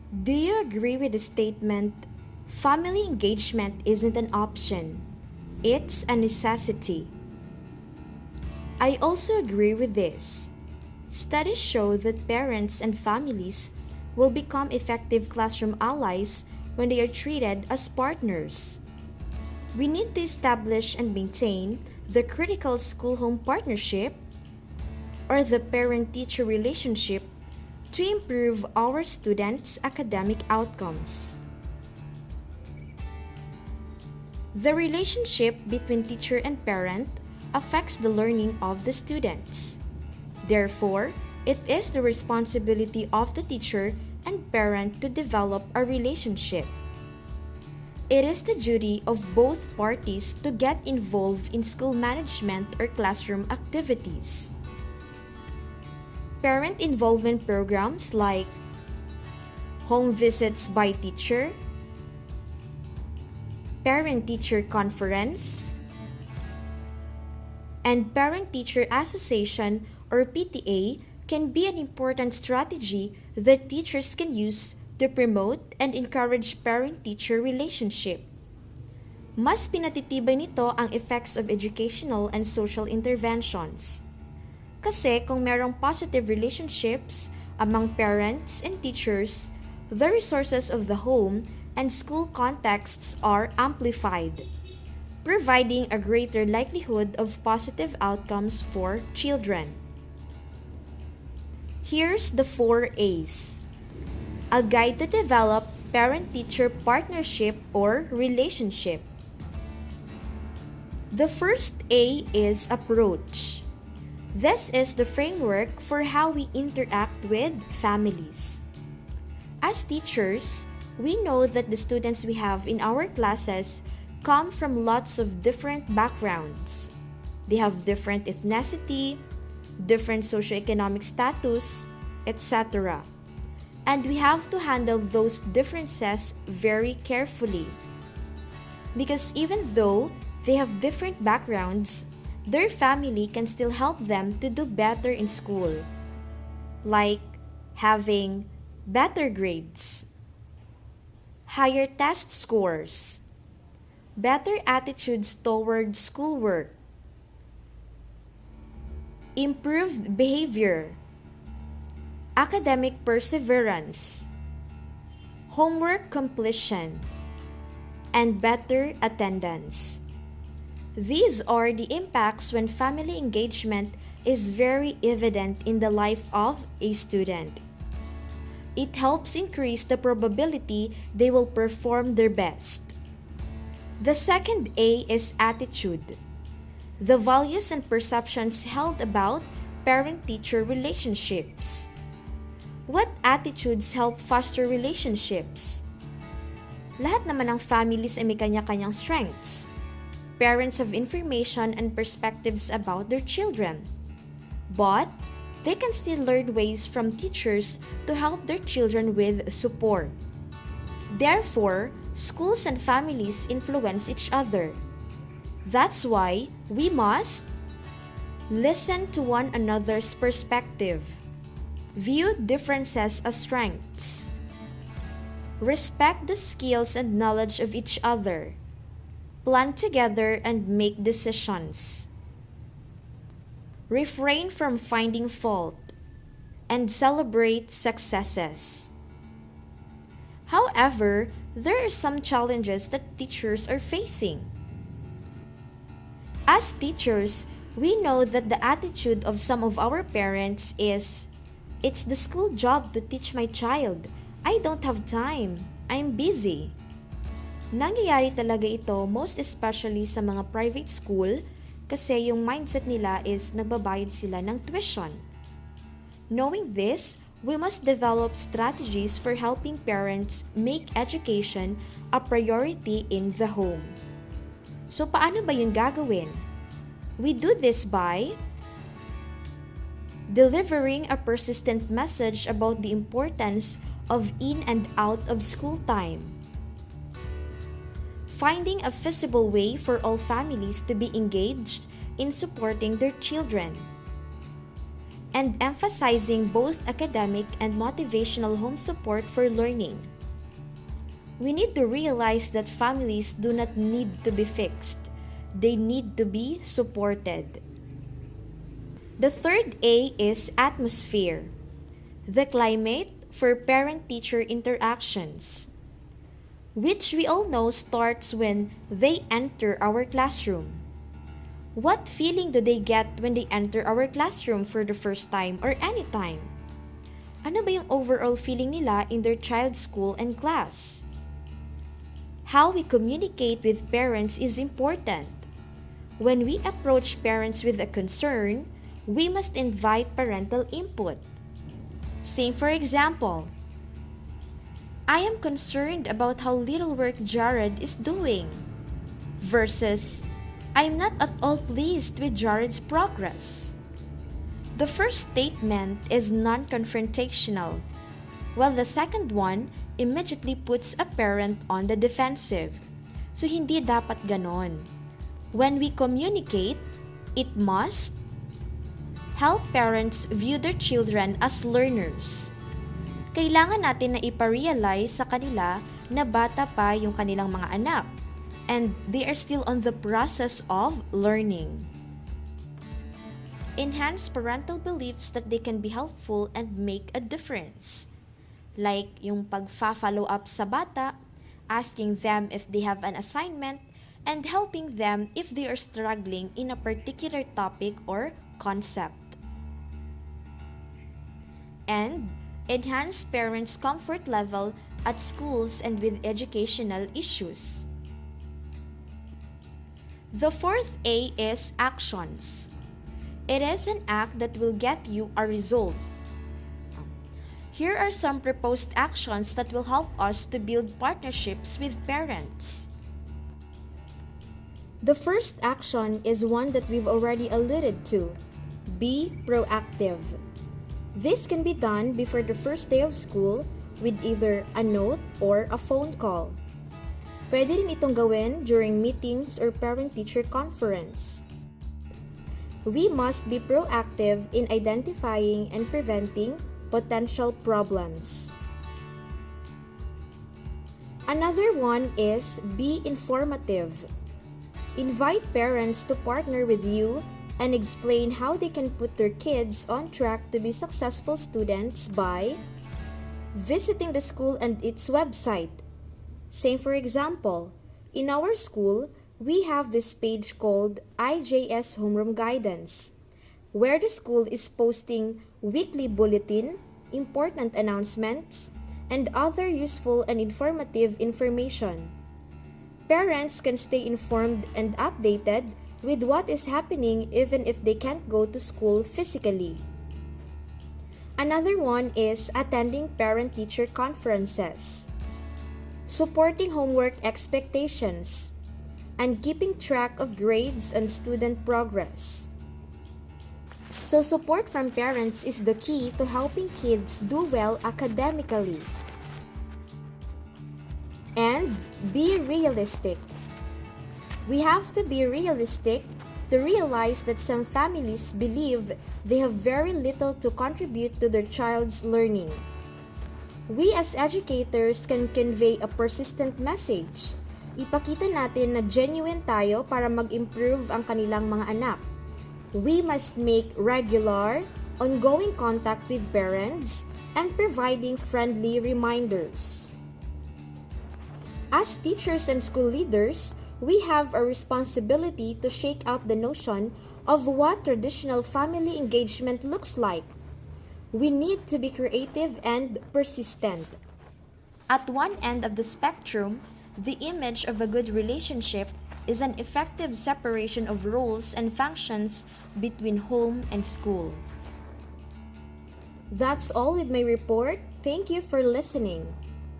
Do you agree with the statement, family engagement isn't an option, it's a necessity? I also agree with this. Studies show that parents and families will become effective classroom allies when they are treated as partners. We need to establish and maintain the critical school home partnership or the parent teacher relationship to improve our students' academic outcomes. The relationship between teacher and parent affects the learning of the students. Therefore, it is the responsibility of the teacher and parent to develop a relationship. It is the duty of both parties to get involved in school management or classroom activities. Parent involvement programs like home visits by teacher, parent-teacher conference, and parent-teacher association or PTA can be an important strategy that teachers can use to promote and encourage parent-teacher relationship. Mas pinatitibay nito ang effects of educational and social interventions. Kasi kung merong positive relationships among parents and teachers, the resources of the home and school contexts are amplified, providing a greater likelihood of positive outcomes for children. Here's the 4 A's. A guide to develop parent-teacher partnership or relationship. The first A is approach. This is the framework for how we interact with families. As teachers, we know that the students we have in our classes come from lots of different backgrounds. They have different ethnicity, different socioeconomic status, etc. And we have to handle those differences very carefully. Because even though they have different backgrounds, their family can still help them to do better in school, like having better grades, higher test scores, better attitudes toward schoolwork, improved behavior, academic perseverance, homework completion, and better attendance. These are the impacts when family engagement is very evident in the life of a student. It helps increase the probability they will perform their best. The second A is attitude. The values and perceptions held about parent-teacher relationships. What attitudes help foster relationships? Lahat naman ng families ay may kanya-kanyang strengths. Parents have information and perspectives about their children. But they can still learn ways from teachers to help their children with support. Therefore, schools and families influence each other. That's why we must listen to one another's perspective, view differences as strengths, respect the skills and knowledge of each other, plan together and make decisions, refrain from finding fault, and celebrate successes. However, there are some challenges that teachers are facing. As teachers, we know that the attitude of some of our parents is, "It's the school job to teach my child. I don't have time. I'm busy." Nangyayari talaga ito most especially sa mga private school kasi yung mindset nila is nagbabayad sila ng tuition. Knowing this, we must develop strategies for helping parents make education a priority in the home. So paano ba yun gagawin? We do this by delivering a persistent message about the importance of in and out of school time, finding a feasible way for all families to be engaged in supporting their children, and emphasizing both academic and motivational home support for learning. We need to realize that families do not need to be fixed, they need to be supported. The third A is atmosphere, the climate for parent-teacher interactions, which we all know starts when they enter our classroom. What feeling do they get when they enter our classroom for the first time or anytime? Ano ba yung overall feeling nila in their child's school and class? How we communicate with parents is important. When we approach parents with a concern, we must invite parental input. Say for example, I am concerned about how little work Jared is doing, versus I'm not at all pleased with Jared's progress. The first statement is non-confrontational, while the second one immediately puts a parent on the defensive. So hindi dapat ganon. When we communicate, it must help parents view their children as learners. Kailangan natin na iparealize sa kanila na bata pa yung kanilang mga anak and they are still on the process of learning. Enhance parental beliefs that they can be helpful and make a difference. Like yung pagfa-follow up sa bata, asking them if they have an assignment, and helping them if they are struggling in a particular topic or concept. And enhance parents' comfort level at schools and with educational issues. The fourth A is actions. It is an act that will get you a result. Here are some proposed actions that will help us to build partnerships with parents. The first action is one that we've already alluded to. Be proactive. This can be done before the first day of school with either a note or a phone call. Pwede rin itong gawin during meetings or parent-teacher conference. We must be proactive in identifying and preventing potential problems. Another one is be informative. Invite parents to partner with you and explain how they can put their kids on track to be successful students by visiting the school and its website. Say for example, in our school, we have this page called IJS Homeroom Guidance, where the school is posting weekly bulletin, important announcements, and other useful and informative information. Parents can stay informed and updated with what is happening even if they can't go to school physically. Another one is attending parent-teacher conferences, supporting homework expectations, and keeping track of grades and student progress. So support from parents is the key to helping kids do well academically. And be realistic. We have to be realistic to realize that some families believe they have very little to contribute to their child's learning. We as educators can convey a persistent message. Ipakita natin na genuine tayo para mag-improve ang kanilang mga anak. We must make regular, ongoing contact with parents and providing friendly reminders. As teachers and school leaders, we have a responsibility to shake out the notion of what traditional family engagement looks like. We need to be creative and persistent. At one end of the spectrum, the image of a good relationship is an effective separation of roles and functions between home and school. That's all with my report. Thank you for listening.